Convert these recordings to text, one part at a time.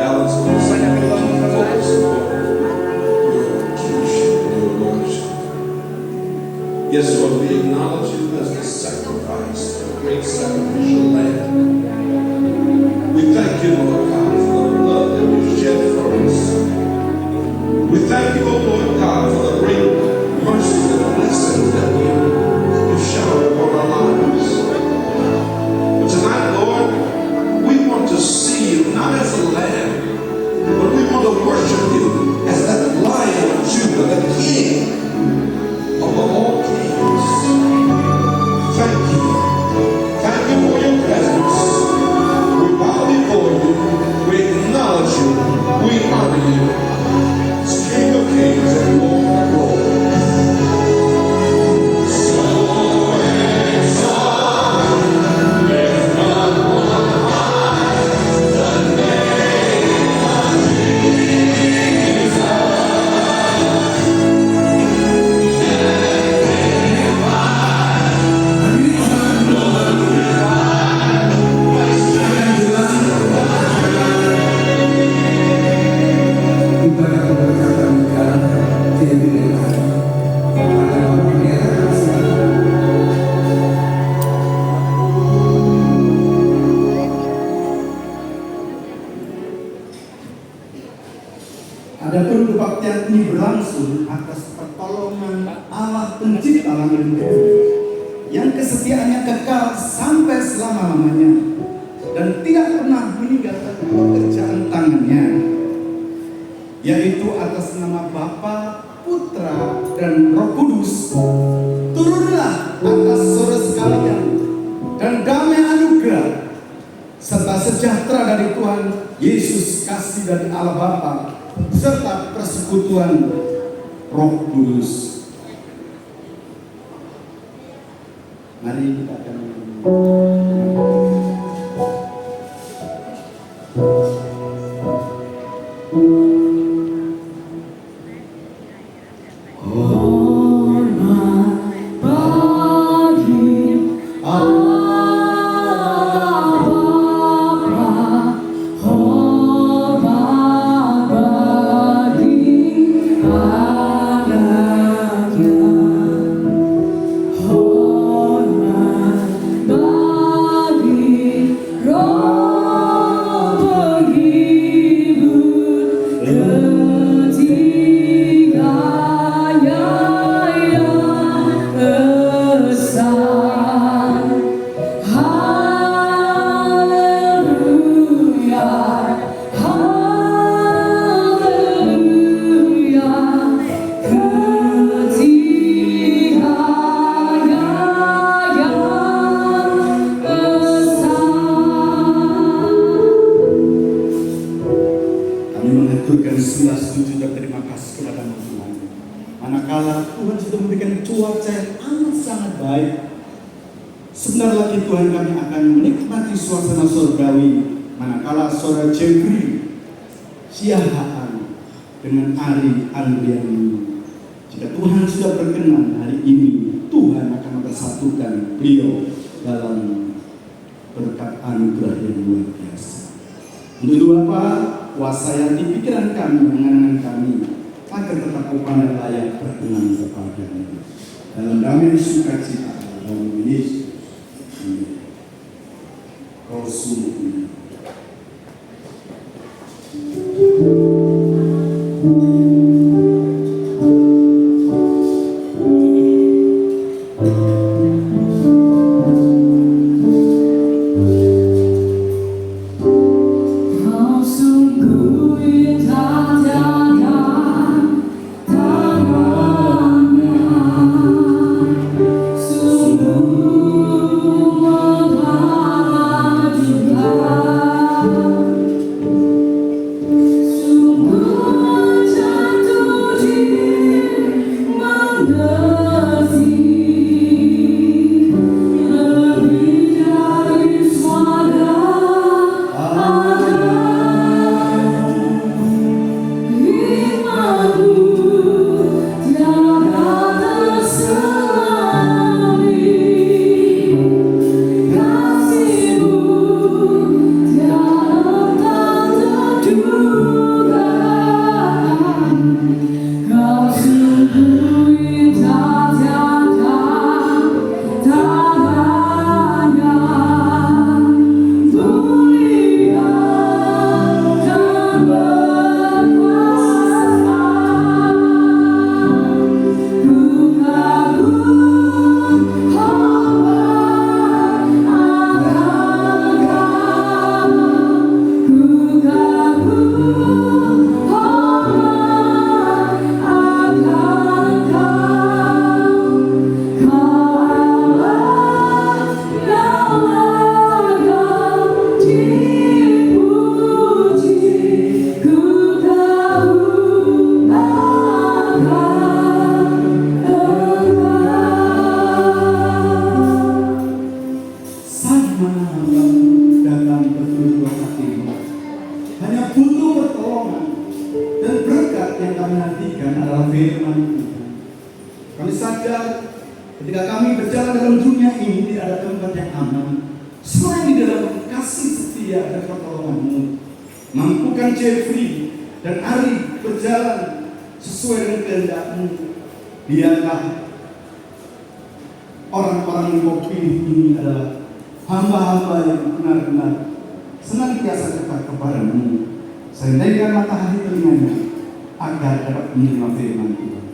balance on the side, focus on your kingship and your lordship. Yes, Lord, we acknowledge you as the sacrifice, the great sacrificial lamb. We thank you, Lord God, for the blood that you shed for us. We thank you, O Lord God, for the great mercies and blessings that you showered upon our lives. But tonight, Lord, we want to see you not as a lamb, but we want to worship you as that Lion of Judah, the King of all kings. Thank you. Thank you for your presence. We bow before you. We acknowledge you. We honor you as King of kings and Lord of lords. Adapun kebaktian ini berlangsung atas pertolongan Allah pencipta langit dan bumi, yang kesetiaannya kekal sampai selama-lamanya dan tidak pernah meninggalkan pekerjaan tangannya, yaitu atas nama Bapa, Putra, dan Roh Kudus. Turunlah atas saudara sekalian dan damai anugerah serta sejahtera dari Tuhan Yesus, kasih dari Allah Bapa, serta persekutuan Roh Kudus. Mari kita akan mengaturkan segala sujud dan terima kasih kepada Tuhan. Manakala Tuhan sudah memberikan cuaca yang amat sangat baik, sebentar lagi Tuhan kami akan menikmati suasana surgawi. Manakala saudara Jeffrey Siahaan dengan Ari Andriani, jika Tuhan sudah berkenan hari ini, Tuhan akan mempersatukan beliau dalam berkat anugerah yang luar biasa. Untuk itu Bapak, kuasai di pikiran kami, mengenang kami, agar tetap upaya layak berkenan kepada-Nya. Dalam damai sukacita, dalam Yesus. Amin. Rasulullah. yang butuh pertolongan dan berkat yang kami nantikan adalah firman Tuhan. Kami sadar ketika kami berjalan dalam dunia ini tidak ada tempat yang aman selain di dalam kasih setia dan pertolongan-Mu. Mampukan Jeffrey dan Ari berjalan sesuai dengan kehendak-Mu. Biarlah orang-orang yang Kau pilih ini adalah hamba-hamba yang benar-benar senantiasa dekat kepada-Mu. Sendirikan matahari telinganya agar dapat menerima firman Tuhan.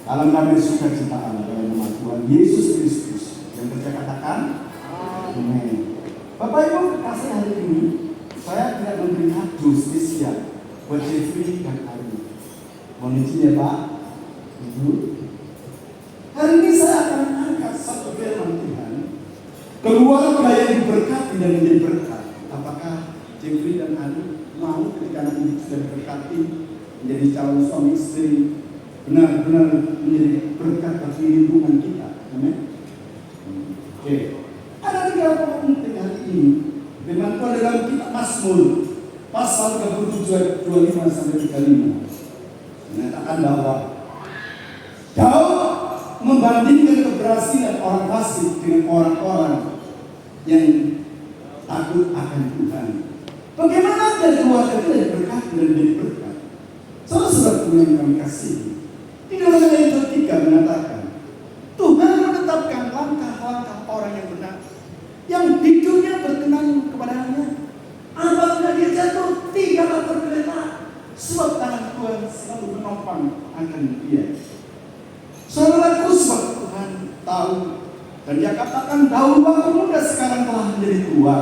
Dalam damai sukacita Allah dalam nama Tuhan Yesus Kristus yang percaya katakan amin. Bapak Ibu kasih hari ini saya tidak memberi kado spesial buat Jeffrey dan Ari. Mohon izin ya Pak, Ibu. Hari ini saya akan angkat satu firman Tuhan. Keluarga yang diberkati dan menjadi berkat. Apakah Jeffrey dan Ari mau ketika nanti sudah diberkati menjadi calon suami istri, benar-benar menjadi berkat bagi lingkungan kita? Amin. Oke. Ada 3 pokok penting hari ini. Firman Tuhan dalam kitab Mazmur pasal 37 25 sampai 35 menyatakan bahwa Daud membandingkan keberhasilan orang fasik dengan orang-orang yang takut akan Tuhan. Bagaimana dari keluarga itu dari berkat dan dari berkat? Saudara-saudaraku yang kami kasih, di dalam ayat 3 mengatakan Tuhan menetapkan langkah-langkah orang yang benar, yang hidupnya berkenan kepadanya. Apabila dia jatuh, tidak akan tergeletak, sebab tangan Tuhan selalu menopang akan dia. Saudaraku, sebab Tuhan tahu dan Dia katakan dahulu waktu muda sekarang telah menjadi tua,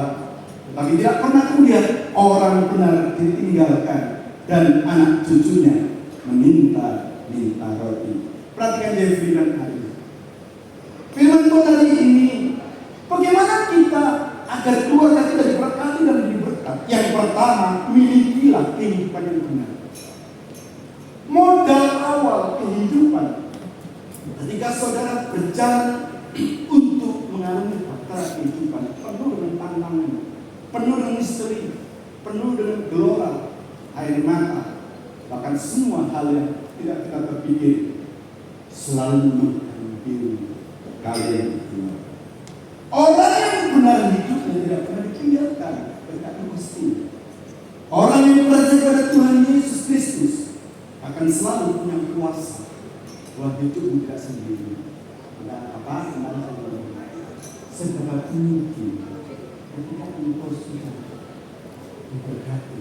tetapi tidak pernah kulihat orang benar ditinggalkan dan anak cucunya meminta roti. Perhatikan Jeffrey dan Ari. Firman Tuhan hari ini, bagaimana kita agar keluarga kita diberkati dan diberkat? Yang pertama, milikilah kehidupan yang benar. Modal awal kehidupan ketika saudara berjalan untuk mengalami bahtera kehidupan penuh dengan tantangan, penuh dengan misteri, penuh dengan gelora, air mata, bahkan semua hal yang tidak kita terpikir selalu mengambil kalian berdua. Orang yang benar hidupnya tidak pernah ditinggalkan berkat Gusti. Orang yang percaya pada Tuhan Yesus Kristus akan selalu punya kuasa buat hidupmu tidak sendiri. Tidak apa, sedapat mungkin ketika engkau sudah diberkati,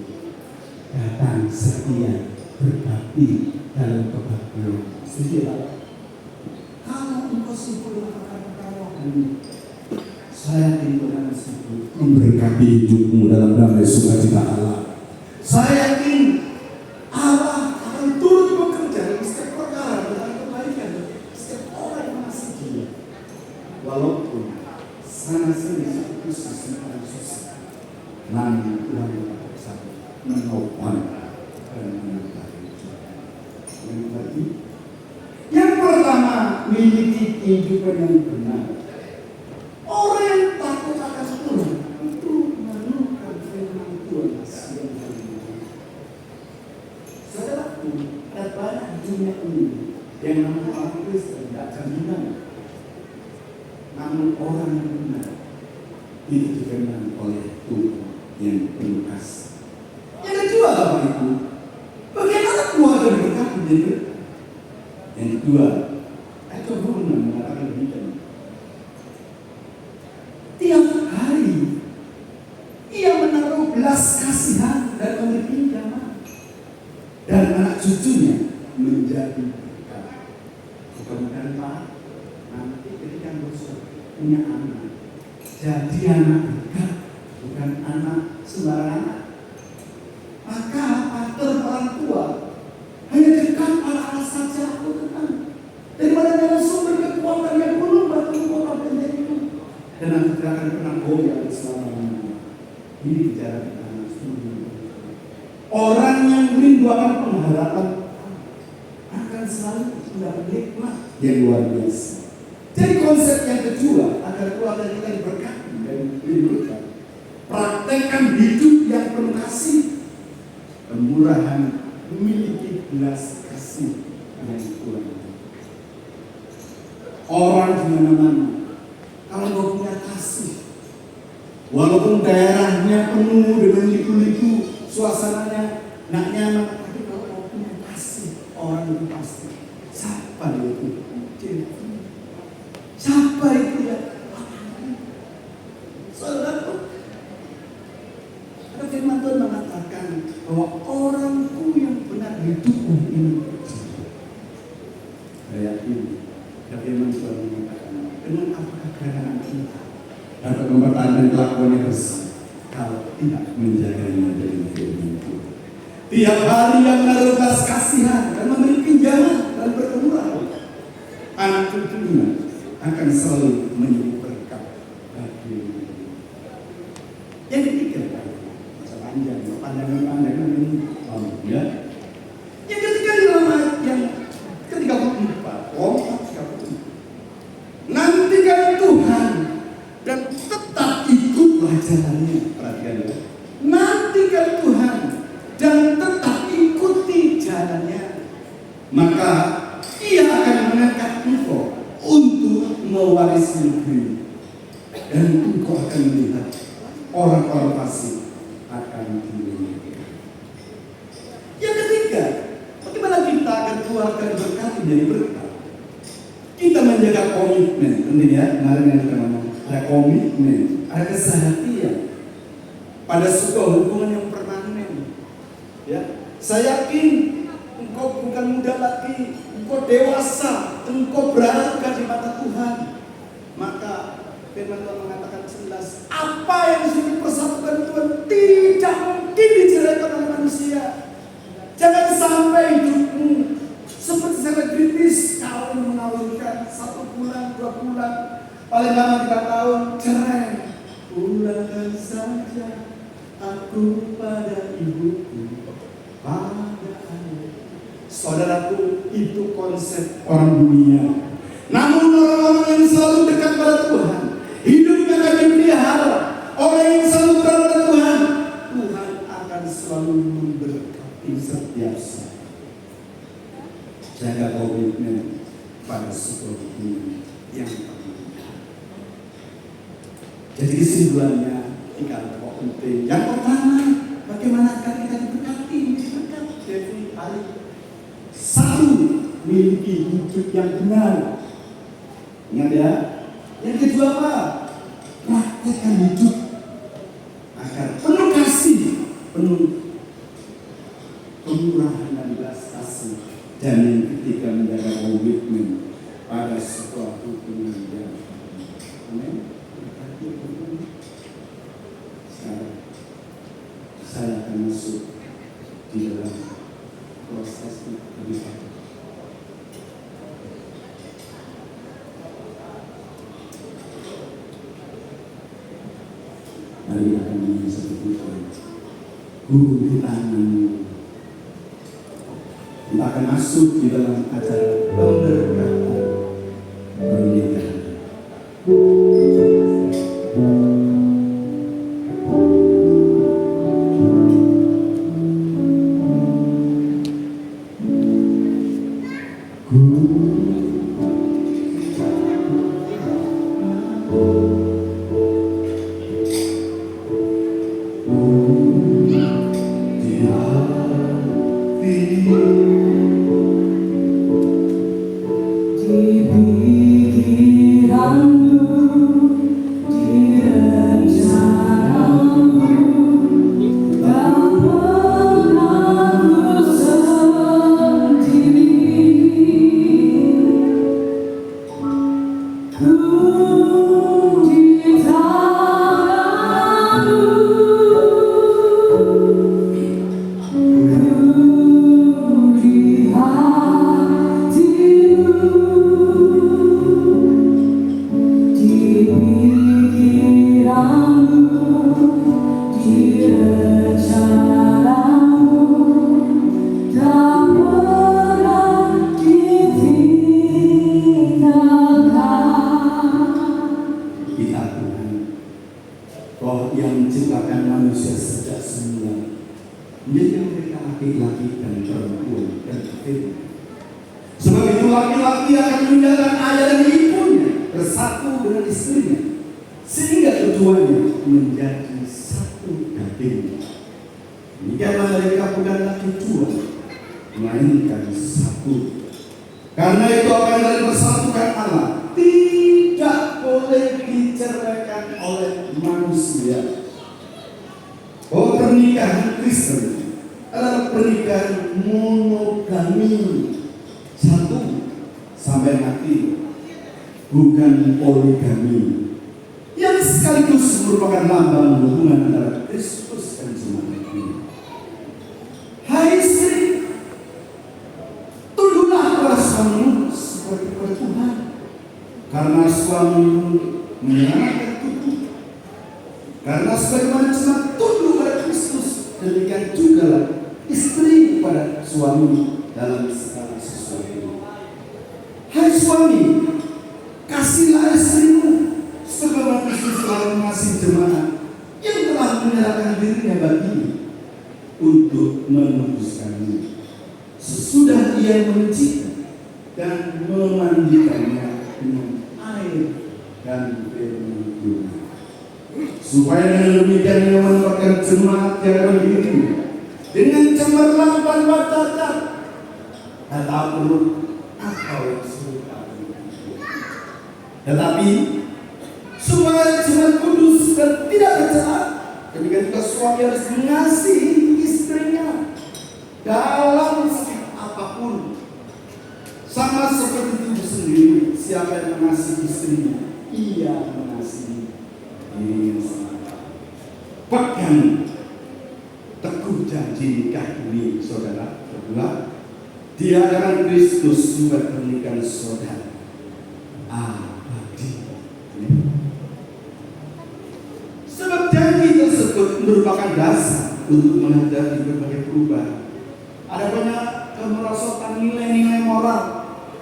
datang setia berbakti dalam kebaktian. Sedialah. Kalau engkau sibuk dengan perkara-perkara ini, saya yakin Tuhan akan sibuk memberkati hidupmu dalam damai sukacita Allah. Saya yakin Allah akan turut bekerja dalam setiap perkara dalam kebaikan setiap orang yang masih dia. Walaupun sana-sini satu khusus yang susah, namun Tuhan tetap bisa menopang dan menyertai. Yang pertama, miliki kehidupan yang benar. Orang yang takut akan Tuhan itu menurunkan firman Tuhan siang dan malam. Saudaraku, ada banyak di dunia ini yang namanya orang Kristen tidak jaminan. Namun orang yang benar itu dikenal oleh Tuhan yang penuh kasih. Yang kedua, Bapak Ibu, bagaimana keluarga berkati menjadi berkat? Yang kedua, ayat 26 mengatakan demikian. Tiap hari ia menaruh belas kasihan dan memberi pinjaman, dan anak cucunya menjadi berkat. Mudah-mudahan Pak, nanti ketika Bapak punya anak, jadi anak berkat, bukan anak sembarangan. Maka pater orang tua hanya dekat pada anak saja aku tenang, daripada dalam sumber kekuatan yang penuh batu kota benteng itu, dan aku tidak akan pernah goyah selama-lamanya. Ini bicara tentang sumber. Orang yang merindu akan pengharapan akan selalu mendapat nikmat yang luar biasa. Jadi konsep yang kedua agar keluarga kita diberkati dan diberkati, praktekkan hidup yang penuh kasih kemurahan, memiliki belas kasih yang kuat. Orang di mana-mana, kalau nggak punya kasih, walaupun daerahnya penuh dengan liku-liku, suasananya nggak nyaman, tapi kalau nggak punya kasih, orang itu pasti siapa itu? Siapa itu ya? Saudara, ada firman Tuhan mengatakan bahwa orangku yang benar hidupku ini. Saya yakin, firman Tuhan mengatakan, dengan apakah keadaan kita dapat mempertahankan kelakuan yang besar kalau tidak menjaganya dari firman Tuhan. Tiap hari yang menaruh belas kasihan dan memberi pinjaman dan berkemurahan, anak cucunya akan selalu menjadi berkat bagi diri. Yang ketiga, masa pandangan ini, ya. Yang ketiga dalam ayat yang ke-34, nantikan Tuhan dan tetap ikutlah jalannya. Perhatikan ya. Nantikan Tuhan dan tetap ikuti jalannya, maka Ia akan mengangkat engkau untuk mewarisi negeri, dan engkau akan melihat orang-orang fasik akan dimuliakan. Yang ketiga, bagaimana kita akan keluarkan berkat menjadi berkat? Kita menjaga komitmen, penting ya, kemarin yang kita ngomong, ada komitmen, ada kesehatian pada sebuah hubungan yang permanen. Ya, saya yakin engkau bukan muda lagi, engkau dewasa, engkau berharga di mata Tuhan. Maka firman Tuhan mengatakan jelas, apa yang sudah dipersatukan Tuhan tidak mungkin diceraikan oleh manusia. Jangan sampai hidupmu seperti selebritis, kawin mengawinkan 1 bulan, 2 bulan, paling lama 3 tahun, cerai. Pulangkan saja aku pada ibuku, pada ayah. Saudaraku, itu konsep orang dunia. Namun orang-orang yang selalu dekat pada Tuhan, hidupnya akan dipelihara. Orang yang selalu dekat pada Tuhan, Tuhan akan selalu memberkati setiap saat. Jaga komitmen pada sebuah hubungan yang permanen. Jadi kesimpulannya, 3 pokok penting. Yang pertama, bagaimana kita diberkati, dekat Devi Ali. 1, miliki hidup yang benar. Ingat ya. Yang kedua apa? Praktekkan hidup agar penuh kasih, penuh kemurahan dan belas kasih. Dan yang ketiga, menjaga komitmen pada sebuah hubungan yang amin. Saya akan masuk di dalam proses lebih lanjut. Mari kita akan menyanyi seperti itu. Hukum di tanganmu. Kita akan masuk di dalam acara pemberkatan pernikahan. menjadikan mereka laki-laki dan perempuan dan firman. Sebab itu laki-laki akan meninggalkan ayah dan ibunya, bersatu dengan istrinya, sehingga keduanya menjadi satu daging. Demikianlah mereka bukan lagi dua, melainkan satu. Karena itu apa yang dipersatukan Allah tidak boleh diceraikan oleh manusia. Oh, pernikahan Kristen adalah pernikahan monogami, satu sampai mati, bukan poligami, yang sekaligus merupakan lambang hubungan antara Kristus dan jemaatnya. Hai istri, tunduklah kepada suamimu seperti kepada Tuhan, karena suamimu menyelamatkan tubuh. Karena sebagaimana jemaat tunduk pada Kristus, demikian juga istri pada suami dalam segala sesuatu. Hai suami, kasihlah istrimu sebagaimana Kristus telah mengasihi jemaat yang telah menyerahkan dirinya baginya untuk menebuskannya, sesudah ia menyucikan dan memandikannya dengan air dan firman Tuhan, supaya dengan demikian ia menempatkan jemaat yang berdiri dengan cemerlang tanpa cacat, ataupun atau yang suka. Tetapi supaya jemaat kudus dan tidak bercela, demikian juga suami harus mengasihi istrinya dalam sikap apapun, sama seperti tubuh sendiri. Siapa yang mengasihi istrinya, ia mengasihi dirinya sendiri. Pegang teguh janji nikah ini, saudara. Kedua, di hadapan Kristus juga pernikahan saudara abadi. Sebab janji tersebut merupakan dasar untuk menghadapi berbagai perubahan. Ada banyak kemerosotan nilai-nilai moral,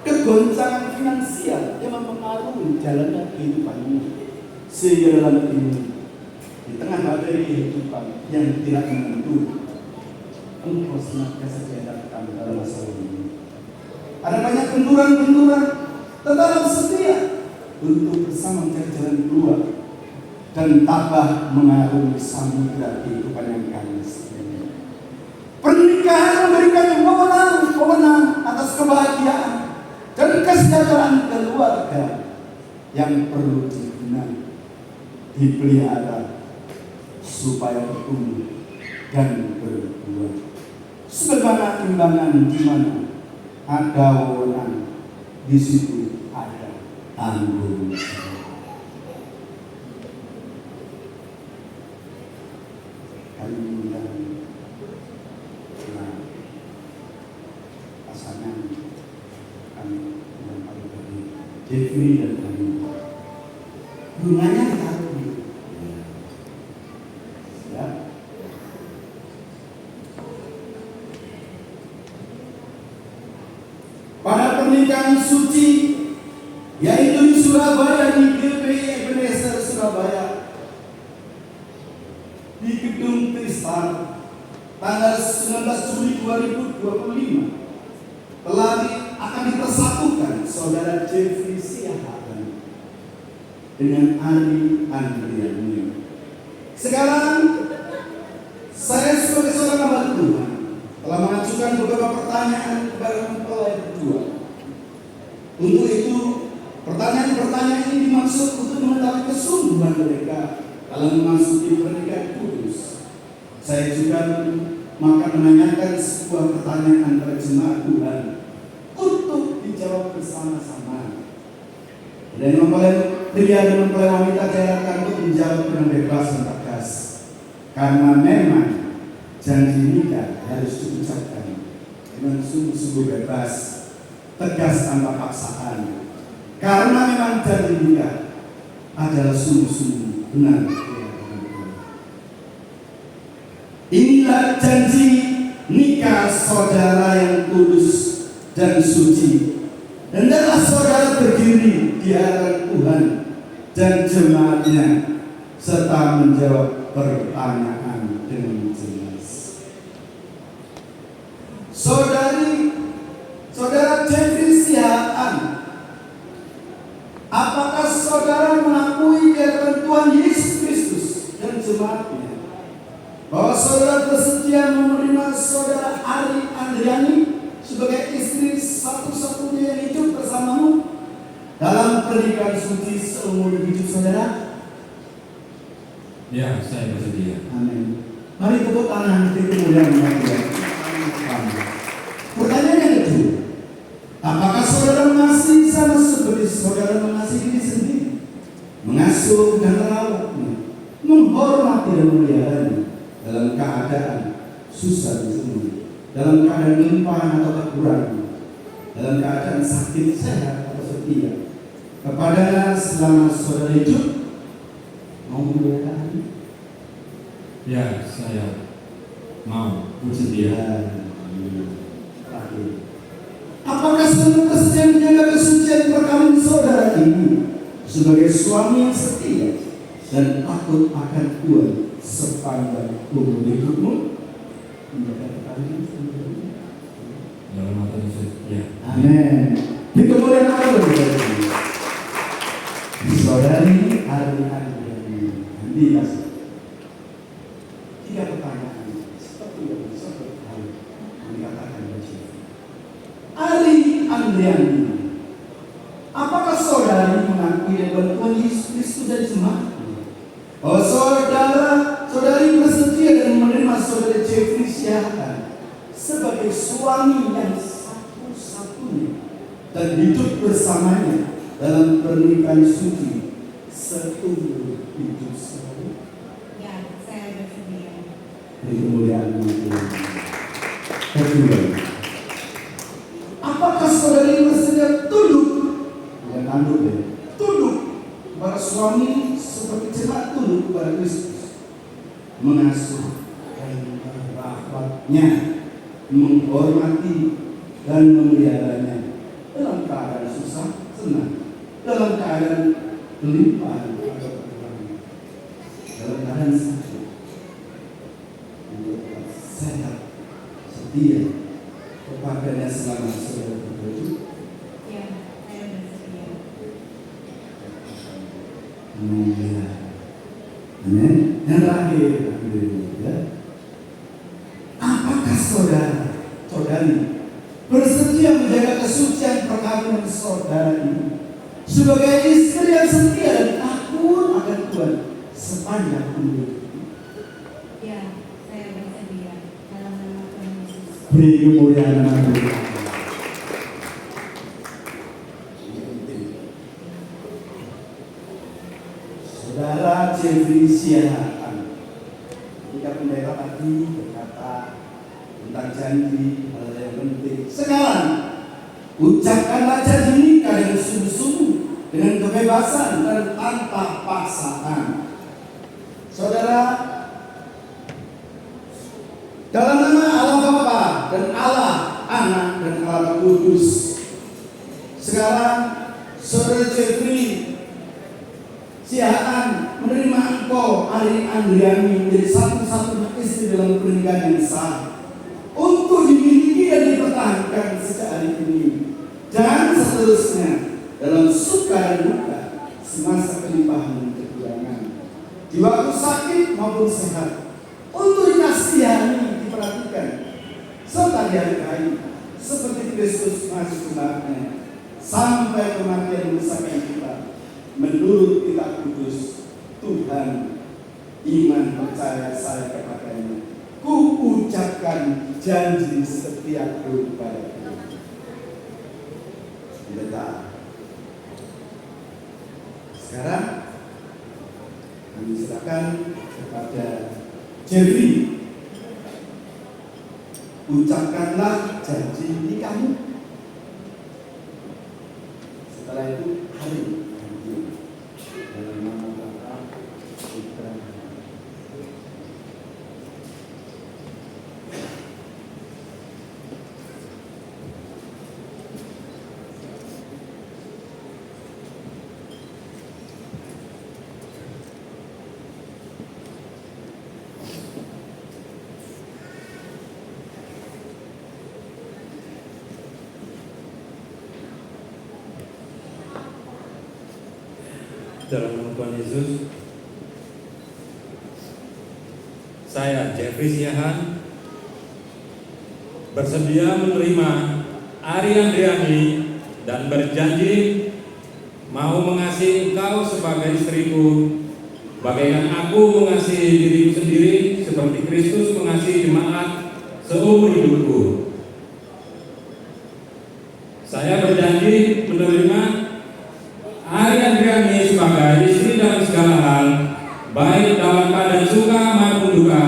kegoncangan finansial yang mempengaruhi jalannya kehidupan ini. Sehingga dalam ini, di tengah badai kehidupan yang tidak menentu, engkau senantiasa dihadapkan dalam masalah ini. Ada banyak benturan-benturan, tetapi setia untuk bersama mencari jalan keluar dan tabah mengarungi samudera kehidupan yang kandas. Pernikahan memberikan wewenang atas kebahagiaan dan kesejahteraan keluarga yang perlu dibina, dipelihara supaya bertumbuh dan berbuah. Sebagaimana timbangan di mana ada wewenang, di situ ada tanggung jawab. Kami mengundang pasangan kami yang paling dari Jeffrey dan kami. Rumahnya ditaruh di ya. Pada pernikahan suci, yaitu di Surabaya, di GPI Ebenezer Surabaya, di Gedung Tristar, tanggal 19 Juli 2025, akan dipersatukan saudara Jeffrey Siahaan dengan Ari Andriani. Sekarang saya sebagai seorang hamba Tuhan telah mengajukan beberapa pertanyaan kepada mempelai berdua. Untuk itu, pertanyaan-pertanyaan ini dimaksud untuk mengetahui kesungguhan mereka dalam memasuki pernikahan kudus. Saya juga maka menanyakan sebuah pertanyaan antara jemaat Tuhan untuk dijawab bersama-sama. Dan mempelai pria dan mempelai wanita diharapkan untuk menjawab dengan bebas dan tegas, karena memang janji nikah harus diucapkan dengan sungguh-sungguh bebas, tegas tanpa paksaan. Karena memang janji nikah adalah sungguh-sungguh benar. Inilah janji nikah saudara yang kudus dan suci. Hendaklah saudara berdiri di hadapan Tuhan dan jemaatnya serta menjawab pertanyaan dengan jelas. Saudara Jeffrey Sihaan, apakah saudara mengakui kehadiran Tuhan Yesus Kristus dan jemaatnya? Bahwa saudara bersedia menerima saudara Ari Andriani sebagai istri satu-satunya yang hidup bersamamu dalam pernikahan suci seumur hidup saudara? Ya, saya bersedia. Amin. Mari tepuk tangan kita kemuliaan Tuhan. Pertanyaan yang kedua, apakah saudara mengasihi sama seperti saudara mengasihi diri sendiri? Mengasuh dan merawatnya, menghormati dan memeliharanya dalam keadaan susah dan senang, dalam keadaan limpahan atau kekurangan, dalam keadaan sakit sehat atau setia. Kepadanya selama saudara hidup, mau memelihara? Ya, saya mau bersedia. Apakah saudara bersedia menjaga kesucian perkawinan saudara ini sebagai suami yang setia dan takut akan Tuhan sepanjang umur hidupmu? Menjaga perkawinan saudara ini. Dalam mata Yesus, ya. Amin. Dikemuliaan Allah berarti. Saudari Ari Andriani, Dinas. 3 pertanyaan seperti yang disebut dikatakan Yesus. Ari Andriani, apakah saudari mengakui bahwa Tuhan Yesus Kristus dan jemaatnya? Bahwa saudari bersedia dan menerima saudara Jeffrey Sihaan sebagai suami yang satu-satunya dan hidup bersamanya dalam pernikahan suci seumur hidup saudara? Ya, saya bersedia. Kemuliaan Tuhan. Kedua, apakah saudari bersedia tunduk? Bukan tunduk ya, tunduk kepada suami seperti jemaat tunduk kepada Kristus, mengasuh dan merawatnya, menghormati dan memeliharanya dalam keadaan susah, senang, dalam keadaan kelimpahan atau kekurangan, dalam keadaan sakit, untuk sehat, setia kepadanya selama saudara hidup. Ya, saya bersedia. Amin. Amin. Yang terakhir, ya. Apakah saudari bersedia menjaga kesucian perkawinan saudara ini sebagai istri yang setia dan takut akan Tuhan sepanjang umur? Ya, saya bersedia. Dalam nama Tuhan Yesus. Beri kemuliaan nama Tuhan. Saudara Jeffrey Sihaan, ketika pendeta tadi berkata tentang janji hal yang penting. Sekarang ucapkanlah janji nikah dengan sungguh-sungguh, dengan kebebasan dan tanpa paksaan. Saudara, dalam nama Allah Bapa dan Allah Anak dan Allah Kudus, sekarang saudara Jeffrey Sihaan menerima engkau Ari Andriani menjadi satu-satunya istri dalam pernikahan yang sah, untuk dimiliki dan dipertahankan sejak hari ini dan seterusnya dalam suka dan duka, semasa kelimpahan dan kekurangan, di waktu sakit maupun sehat, untuk dikasihani, diperhatikan, serta dihargai seperti Kristus masuk umatnya sampai kematian memisahkan kita. Menurut kitab kudus, Tuhan, iman percaya saya kepadanya, ku ucapkan janji setiaku padamu. Pendeta, sekarang kami silakan kepada Jeffrey, ucapkanlah janji nikahmu. Setelah itu hari dalam nama Bapa, Putra, Dalam nama Tuhan Yesus, saya Jeffrey Siahan bersedia menerima Ari Andriani dan berjanji mau mengasihi engkau sebagai istriku, bagaikan aku mengasihi diriku sendiri seperti Kristus mengasihi jemaat seumur hidupku. Saya berjanji menerima Ari Andriani sebagai istri dalam segala hal, baik dalam keadaan suka maupun duka,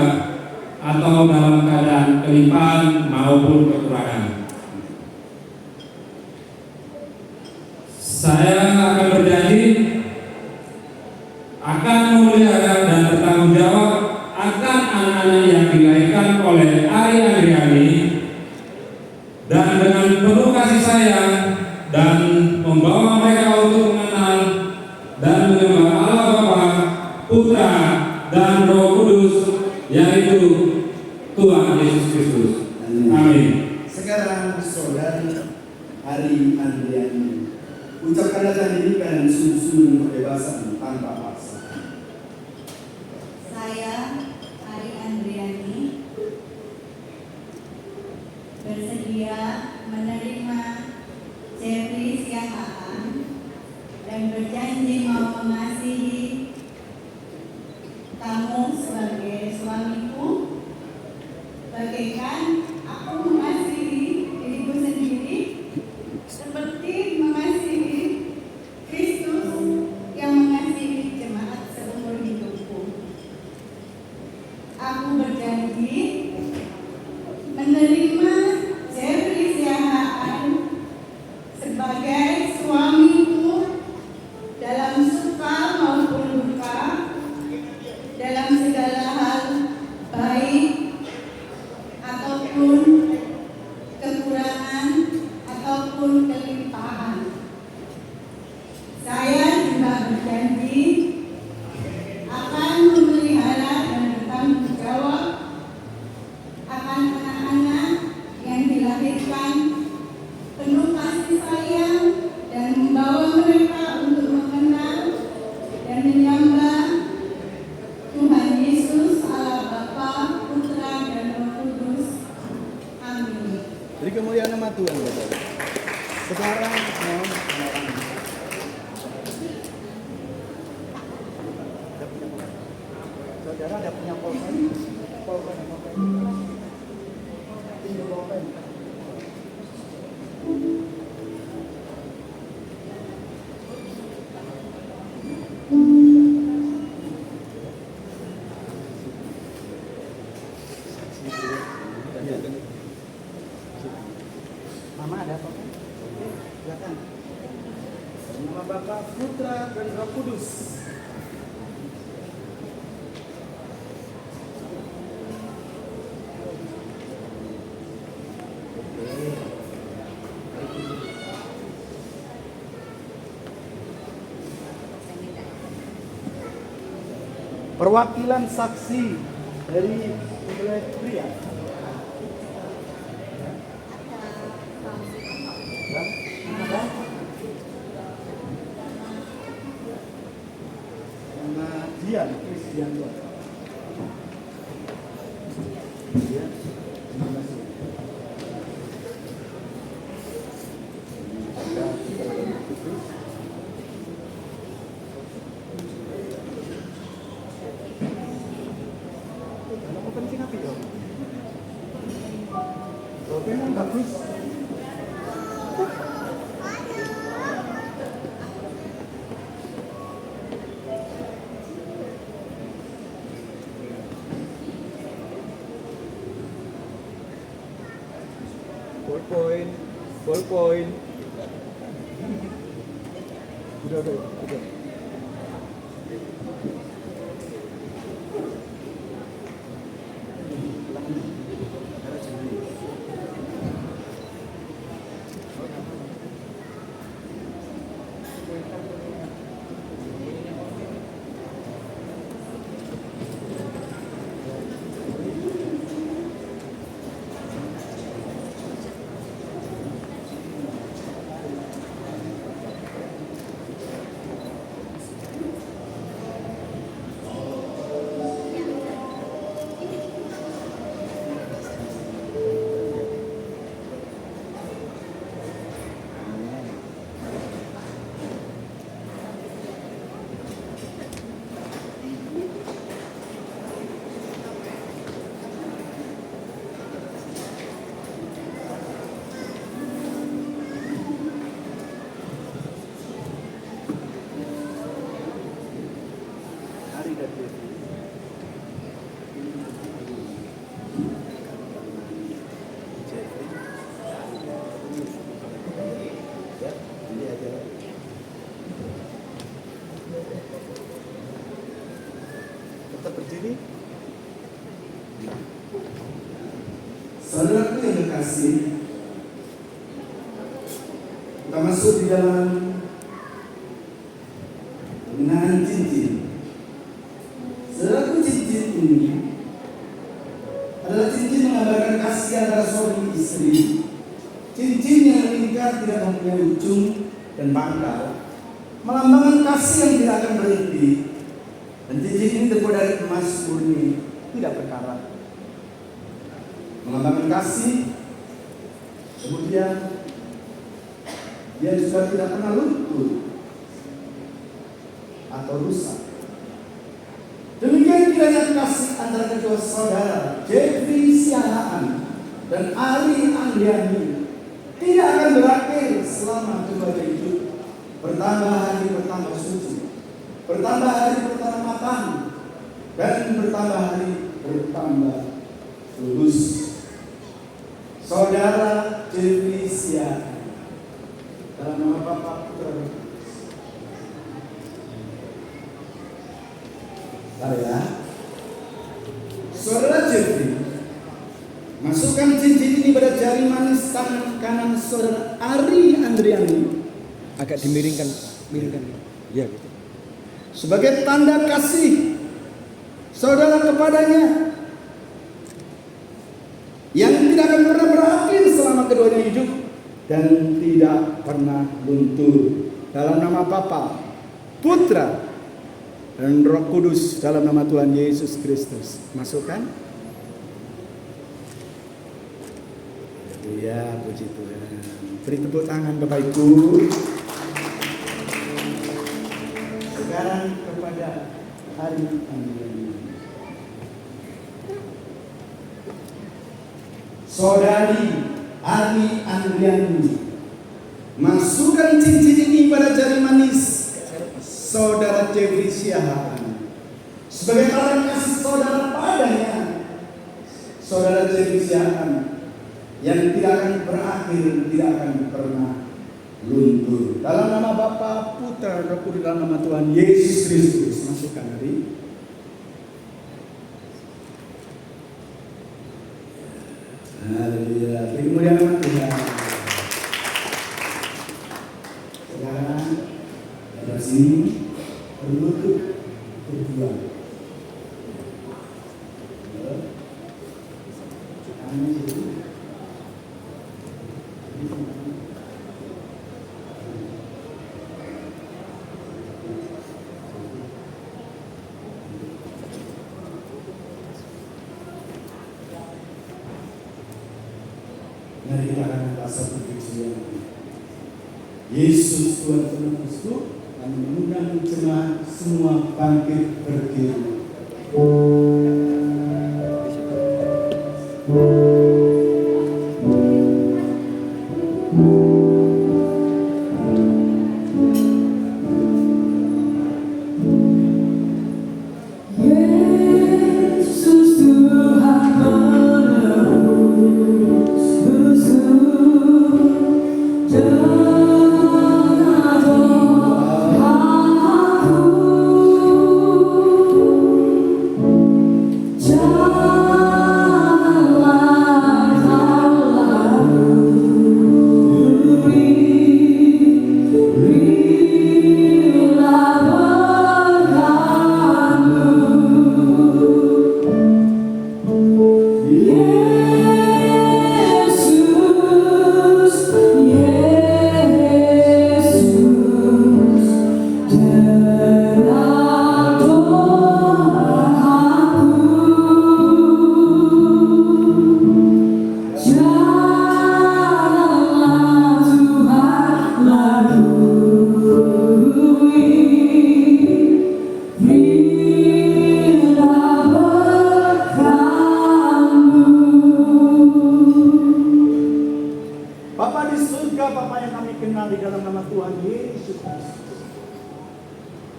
atau dalam keadaan kelimpahan maupun kekurangan. Saya akan berjanji akan memelihara dan bertanggung jawab akan anak-anak yang dilahirkan oleh Ari Andriani, dan dengan penuh kasih sayang dan membawa mereka untuk mengenal dan menyembah Allah Bapa, Putra, dan Roh Kudus, yaitu Tuhan Yesus Kristus. Amin. Sekarang saudari Ari Andriani, ucapkanlah tadi dan sungguh-sungguh kebebasan tanpa paksa. Saya Ari Andriani bersedia menerima Jeffrey Siahaan dan berjanji mau mengasihi kamu sebagai suamiku, bagaikan aku mengasihi diriku sendiri seperti mengasihi Kristus yang mengasihi jemaat seumur hidupku. Aku berjanji menerima Jeffrey Siahaan sebagai suamiku dalam suka maupun duka, dalam segala hal, baik ataupun kekurangan ataupun kelimpahan. Saya juga berjanji akan memelihara dan bertanggung jawab akan anak-anak yang dilahirkan penuh kasih sayang dan membawa mereka untuk mengenal dan menyembah Tuhan Yesus Allah Bapa, Putra, dan Roh Kudus. Amin. Beri kemuliaan nama Tuhan, Bapak. Sekarang mohon orang. Saudara ada punya pulpen? Pulpen. Ini pulpen. Mama ada apa? Silakan. Nama Bapa, Putra, dan Roh Kudus. Perwakilan saksi dari wilayah pria. Nama Dian Kristianto. Dian, terima kasih. Kalau penting apa ya? Kalau memang bagus. Ballpoint. Udah. Jeffrey. Saudaraku yang kekasih, kita masuk di dalam penggunaan cincin. Saudaraku, cincin ini adalah cincin menggambarkan kasih antara suami istri. Cincin yang meningkat tidak mempunyai ujung dan pangkal, melambangkan kasih yang tidak akan berhenti. Dan cincin ini terbuat dari emas murni, tidak berkarat, melambangkan kasih. Kemudian dia juga tidak pernah luntur atau rusak. Demikian kiranya kasih antara kedua saudara Jeffrey Siahaan dan Ari Andriani tidak akan berakhir selama keduanya hidup. Bertambah hari bertambah suci, bertambah hari bertambah matang, dan bertambah hari bertambah tulus. Saudara Jeffrey Siahaan, dalam nama Bapa, Putra, dan saya, saudara Jeffrey, masukkan cincin ini pada jari manis tangan kanan saudara Ari Andriani. Agak dimiringkan, ya gitu. Sebagai tanda kasih saudara kepadanya yang tidak akan pernah berakhir selama keduanya hidup dan tidak pernah luntur. Dalam nama Bapa, Putra, dan Roh Kudus, dalam nama Tuhan Yesus Kristus. Masukkan. Ya, puji Tuhan. Beri tepuk tangan Bapak Ibu. Sekarang kepada Ari Andriani. Saudari Ari Andriani, masukkan cincin ini pada jari manis saudara Jeffrey Siahaan sebagai tanda kasih saudara padanya. Saudara Jeffrey Siahaan yang tidak akan berakhir, tidak akan pernah luntur. Dalam nama Bapa, Putra, Roh Kudus, dalam nama Tuhan Yesus Kristus. Masukkan Ari. Haleluya. Beri kemuliaan nama Tuhan. Sekarang dari sini berlutut berdua. Mari kita akan merasa berpujian. Yesus Tuhan Kristus, kami mengundang jemaat semua bangkit berdiri.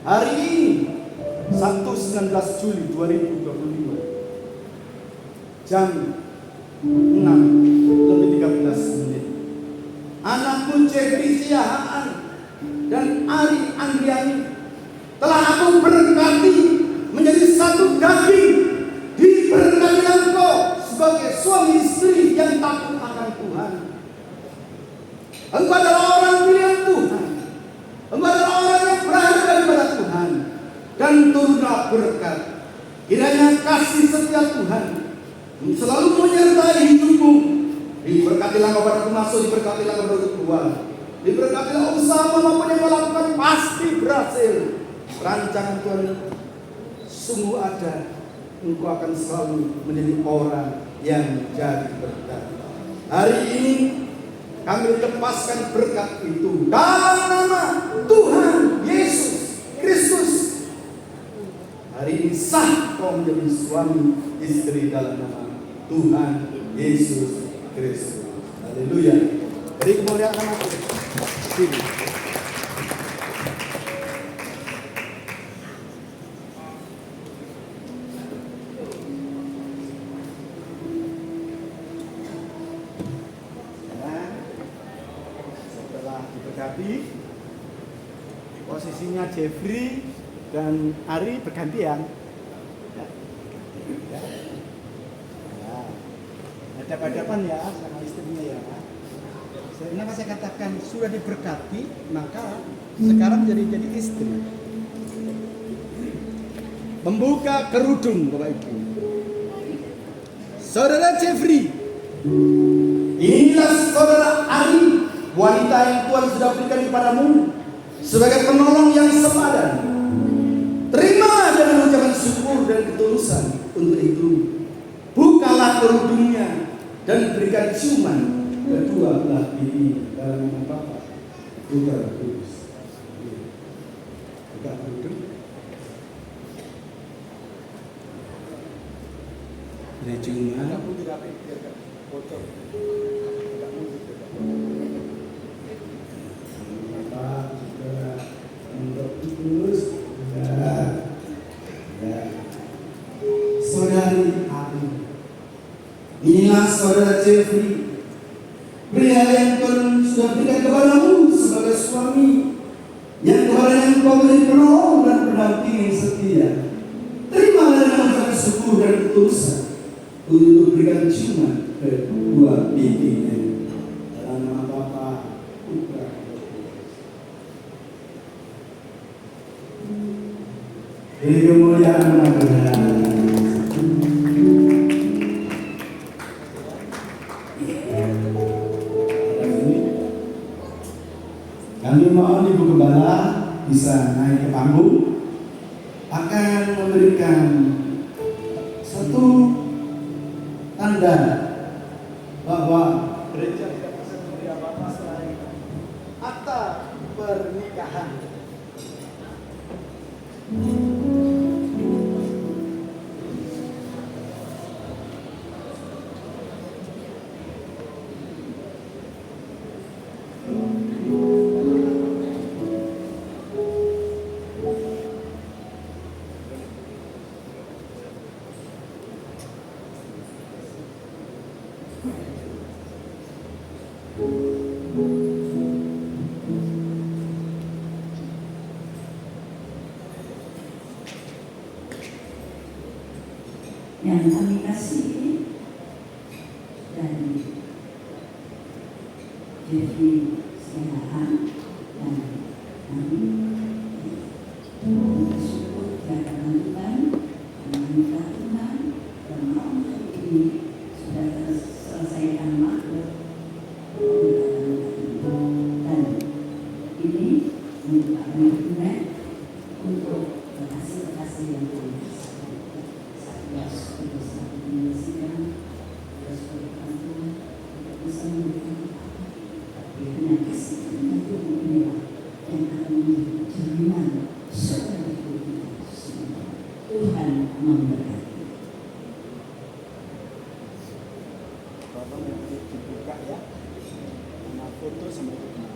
Hari ini Sabtu 19 Juli 2025 jam 6:13 anakku Jeffrey Siahaan dan Ari Andriani telah aku berkati menjadi satu daging Engkau adalah orang pilihan Tuhan. Engkau adalah orang yang berada daripada Tuhan. Dan turunlah berkat. Kiranya kasih setia Tuhan selalu menyertai hidupmu. Diberkatilah kau pada masuk, diberkatilah kau pada keluar. Diberkatilah usaha maupun yang kau lakukan pasti berhasil. Rancangan Tuhan sungguh ada. Engkau akan selalu menjadi orang yang jadi berkat. Hari ini kami lepaskan berkat itu dalam nama Tuhan Yesus Kristus. Hari ini sah kau menjadi suami istri dalam nama Tuhan Yesus Kristus. Haleluya. Beri kemuliaan nama Tuhan. Sini. Posisinya Jeffrey dan Ari bergantian. Hadap-hadapan ya sama istrinya ya. Kenapa saya katakan sudah diberkati, maka sekarang jadi istri. Membuka kerudung Bapak Ibu. Saudara Jeffrey, inilah saudara Ari, wanita yang Tuhan sudah berikan kepadamu sebagai penolong yang sepadan. Terima dengan ucapan syukur dan ketulusan untuk itu. Bukalah kerudungnya dan berikan ciuman kedua belah pipi dalam nama Bapa, Putra, dan Kudus. Buka kerudung. Beri ciuman. Saudari Ari, inilah saudara Jeffrey, pria yang Tuhan sudah berikan kepadamu sebagai suami, yang kepada yang kau beri penolong dan pendamping yang setia. Terimalah dengan ucapan syukur dan ketulusan untuk berikan ciuman kedua pipinya dalam nama Bapa, Putra, dan Kudus. Beri kemuliaan nama Tuhan. Kami mohon Ibu Gembala bisa naik ke panggung, akan memberikan satu tanda bahwa gereja tidak bisa memberi apa-apa selain akta pernikahan. Yang kami kasihi dari Jeffrey Senahan dan kami bersyukur kepada Tuhan meminta Tuhan dan malam hari ini sudah selesaikan makhluk dan ini merupakan dokumen untuk berhasil yang tulis. Tuhan memberkati. Bapak nanti dibuka ya, nama foto sama dokumen.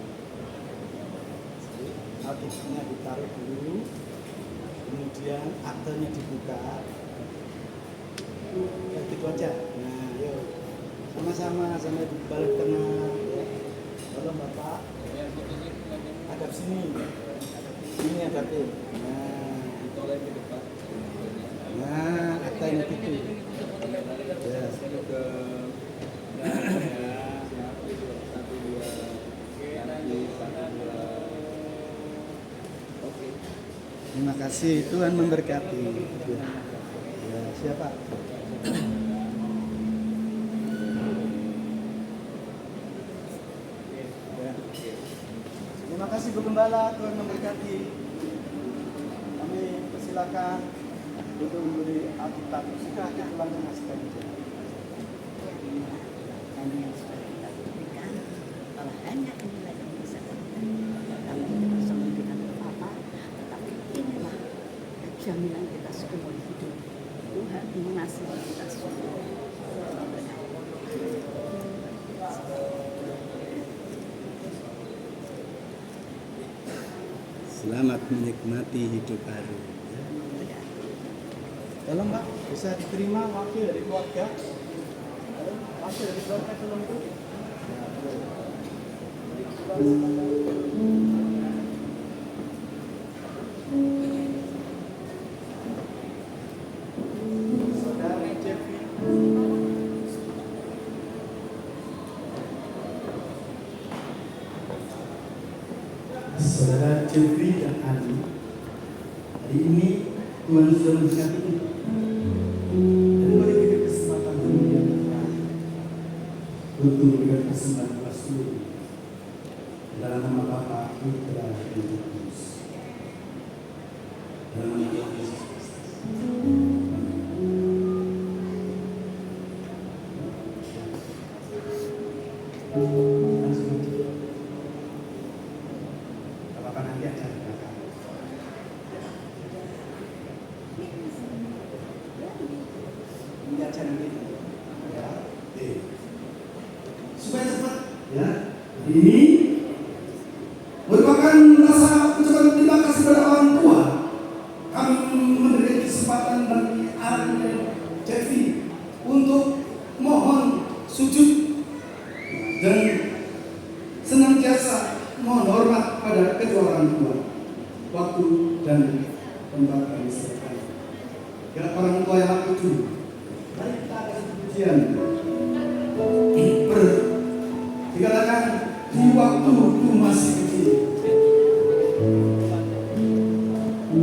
Aktenya ditaruh dulu, kemudian aktenya dibuka. Ya gitu aja. Nah, yuk sama-sama sampai di balik tengah ya. Tolong Bapak hadap sini. Ini hadapin. Nah, akta ini itu. Ya. Terima kasih, Tuhan memberkati. Ya, siapa? Ya. Terima kasih Bu Gembala, Tuhan memberkati. Kami persilakan untuk memberi Alkitab. Sudah kita langsung masukkan. Dan yang sudah kita berikan, kalau hanya inilah yang bisa kita lakukan. Kami tidak bisa memberikan apa-apa, tetapi inilah jaminan kita seumur hidup. Tuhan mengasihi kita semua. Selamat menikmati hidup baru. Tolong Pak, bisa diterima wakil dari keluarga. Wakil dari keluarga tolong Bu. Saudara Jeffy. Saudara Jeffrey dan Adi, hari ini Tuhan sudah memberkati kita dan mari beri kesempatan kemudian untuk memberikan persembahan kepada seluruh dalam nama Bapa, Putra, dan Roh Kudus. Dalam nama Tuhan Yesus Kristus. Bapak nanti akan belakang. Ini aja nanti. Ya. Supaya cepat. Ya. Ini merupakan rasa ucapan terima kasih kepada orang tua. Kami memberikan kesempatan bagi Ari dan Jeffy untuk mohon sujud dan senantiasa mohon hormat pada kedua orang tua, waktu dan tempat kami serahkan. Ya orang tua yang aku dulu, mari kita ada pujian. Dikatakan di waktu ku masih kecil. Tak ku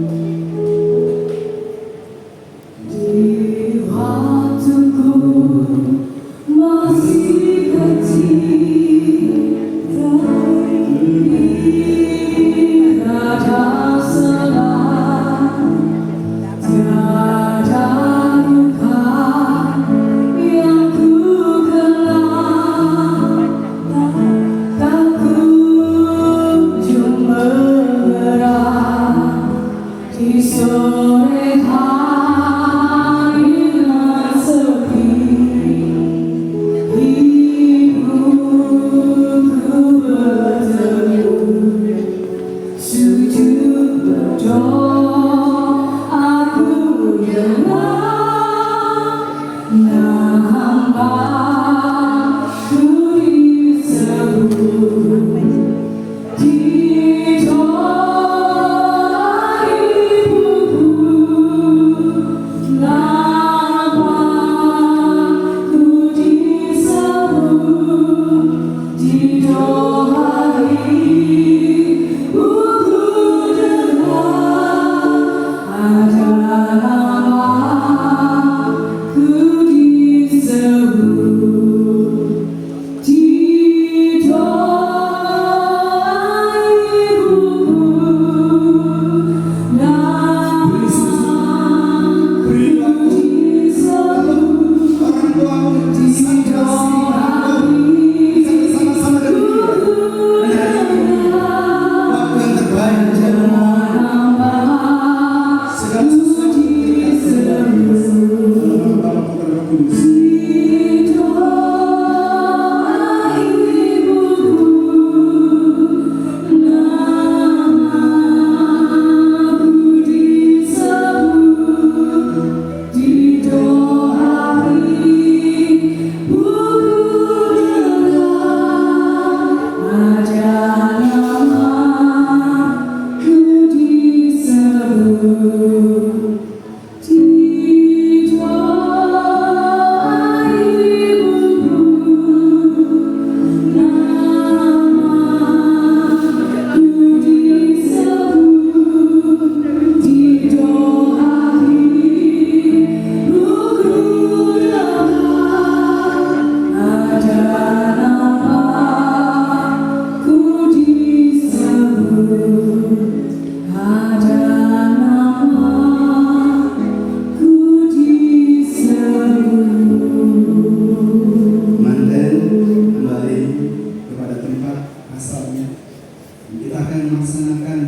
namaku disebut, ada namaku disebut. Manten kembali kepada tempat asalnya. Kita akan melaksanakan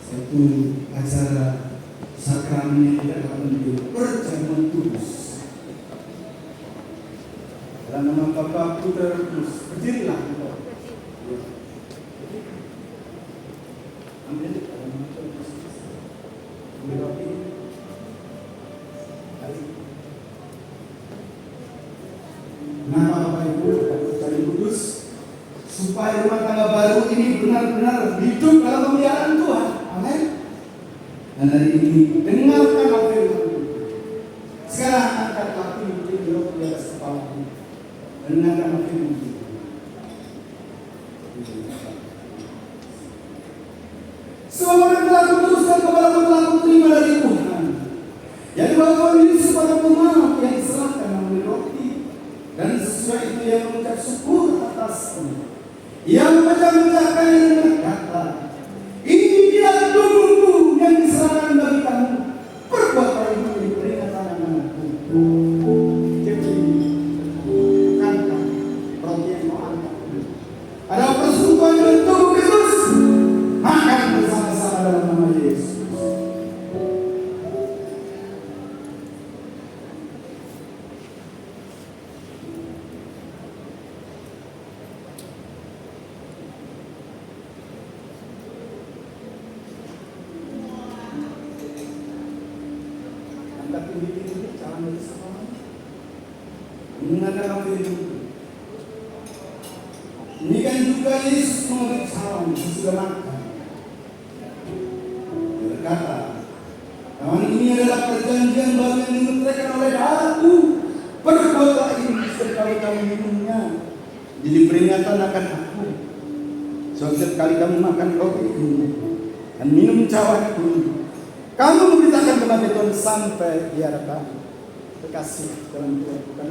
satu acara sakramen yang tidak dapat menjadi perjamuan kudus. Dalam nama Bapa, Putra, Roh Kudus, berdirilah kita. Ambil dalam nama Tuhan Yesus. Ambil roti. Kenapa Bapak Ibu Putra Kudus? Supaya rumah tangga baru ini benar-benar hidup dalam pemeliharaan Tuhan. Amin. Dan hari ini dengarkan apa firman Tuhan. Sekarang angkat kaki di atas kepala. Dengarkan apa firman Tuhan. Semua yang telah kutuskan kepada telah kuterima dari Tuhan. Yang bahwa Yesus pada pemaaf yang diserahkan melalui roti, dan sesuai itu yang mengucap syukur atasnya. Yang memecah-mecahkan yang berkata, ini dia tubuhku yang diserahkan bagi kamu. Perbuatlah itu di peringatan anak-anakku. Jadi, angkat roti yang mau angkat. Ada persekutuan dengan tubuh Kristus. Makan bersama-sama dalam nama Yesus. Ini kan juga Yesus mengambil salam sesudah makan. Dia berkata, kawan ini adalah perjanjian baru yang dinutraikan oleh darahku. Perbuatlah ini sekali kamu minumnya. Jadi peringatan akan aku. Sebab sekali kamu makan roti ini dan minum cawan ini, kamu memberitakan kematian Tuhan sampai dia datang. Terkasih dalam Tuhan, bukan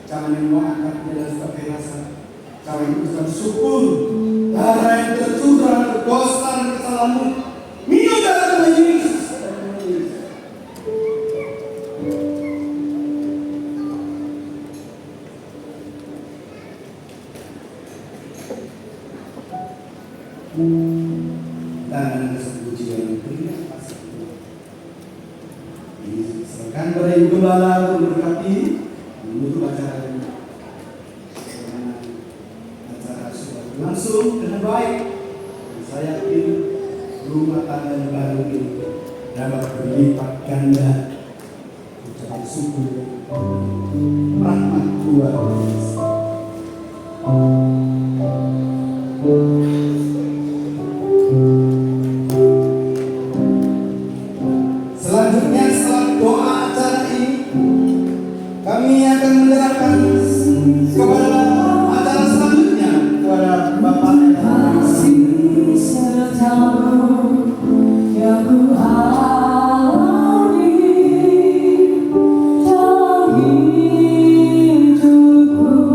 cawan yang mau angkatnya adalah sebagai rasa cawan itu bukan syukur. Darah yang tercurah untuk dosa dan kesalahanmu, minum darah Tuhan Yesus. Dan sepuji yang berikan kasih. Diserahkan pada Ibu Gembala untuk berkati menutup acara ini. Acara sudah berlangsung dengan baik. Saya yakin rumah tangga yang baru ini dapat berlipat ganda ucapan syukur rahmat Tuhan. Selanjutnya setelah doa acara ini, kami akan menyerahkan kepada acara selanjutnya kepada Bapak Kasih serta-Mu yang ku alami dalam hidupku.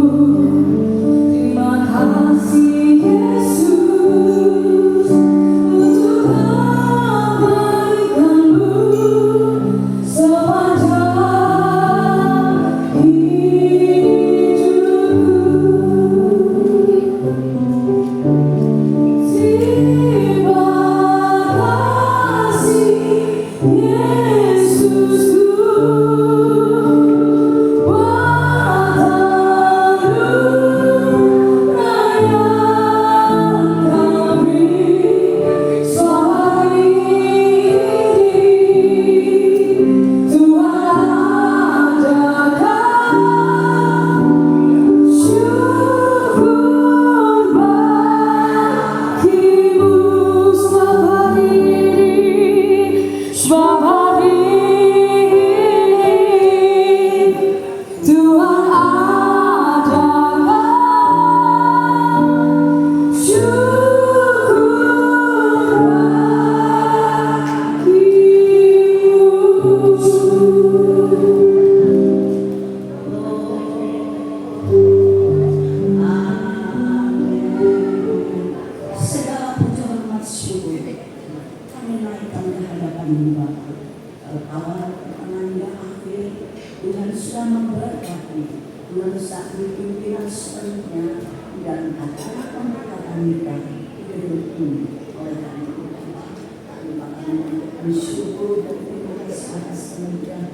sepenuhnya di dalam acara pemberkatan kita di gedung ini. Oleh karena itu kami akan bersyukur dan terima kasih atas kemudahan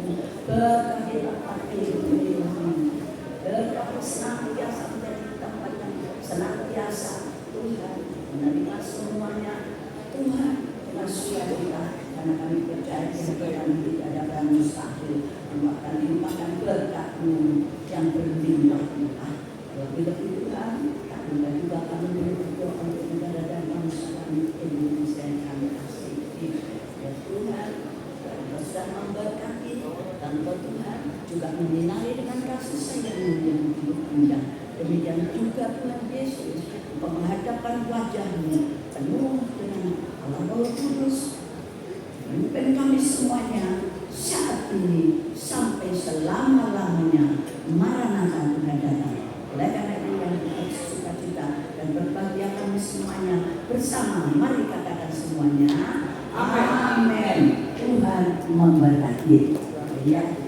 berkati pakai ini. Berkati senantiasa menjadi tempat yang senantiasa Tuhan menerima semuanya Tuhan dengan sukacita karena kami percaya kepada tidak ada yang mustahil. Kamu akan limpahkan berkat-Mu yang berlimpah-limpah. Lebih-lebih Tuhan, kami juga akan berdoa untuk negara dan bangsa kami Indonesia yang kami kasihi. Ya Tuhan, Engkau sudah memberkati dan Tuhan juga menyinari dengan kasih sayang yang hidup indah. Demikian juga Tuhan Yesus menghadapkan wajah-Mu penuh dengan Allah Roh Kudus. Memimpin kami semuanya saat ini sampai selama-lamanya. Maranatha Tuhan datang. Oleh karena itu yang kita sukacita dan berbahagia kami semuanya bersama. Mari katakan semuanya. Amin. Tuhan memberkati. Ya.